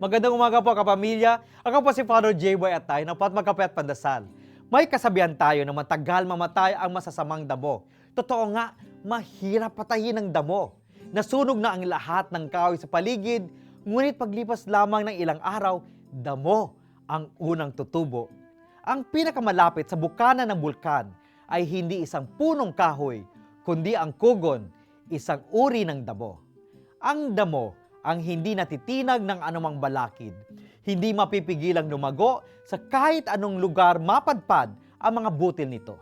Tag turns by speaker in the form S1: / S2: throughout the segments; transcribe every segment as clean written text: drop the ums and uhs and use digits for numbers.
S1: Magandang umaga po kapamilya. Ako po si Father J-Boy at tayo na po at magkape at pandasal. May kasabihan tayo na matagal mamatay ang masasamang damo. Totoo nga, mahirap patayin ng damo. Nasunog na ang lahat ng kahoy sa paligid, ngunit paglipas lamang ng ilang araw, damo ang unang tutubo. Ang pinakamalapit sa bukana ng bulkan ay hindi isang punong kahoy, kundi ang kugon, isang uri ng damo. Ang damo ang hindi natitinag ng anumang balakid, hindi mapipigilang lumago sa kahit anong lugar mapadpad ang mga butil nito.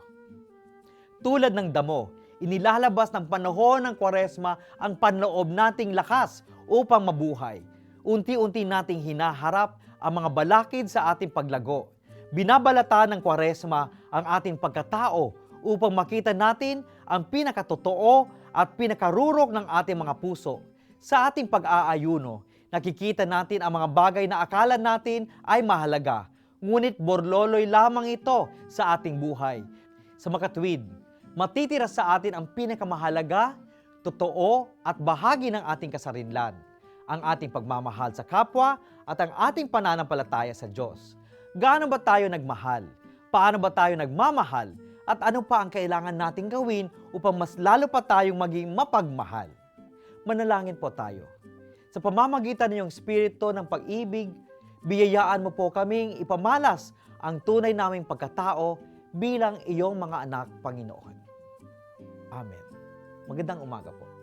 S1: Tulad ng damo, inilalabas ng panahon ng Kwaresma ang panloob nating lakas upang mabuhay. Unti-unti nating hinaharap ang mga balakid sa ating paglago. Binabalata ng Kwaresma ang ating pagkatao upang makita natin ang pinakatotoo at pinakarurok ng ating mga puso. Sa ating pag-aayuno, nakikita natin ang mga bagay na akala natin ay mahalaga, ngunit borloloy lamang ito sa ating buhay. Sa makatwid, matitira sa atin ang pinakamahalaga, totoo at bahagi ng ating kasarinlan, ang ating pagmamahal sa kapwa at ang ating pananampalataya sa Diyos. Gaano ba tayo nagmahal? Paano ba tayo nagmamahal? At ano pa ang kailangan nating gawin upang mas lalo pa tayong maging mapagmahal? Manalangin po tayo. Sa pamamagitan ng iyong Espiritu ng pag-ibig, biyayaan mo po kaming ipamalas ang tunay naming pagkatao bilang iyong mga anak, Panginoon. Amen. Magandang umaga po.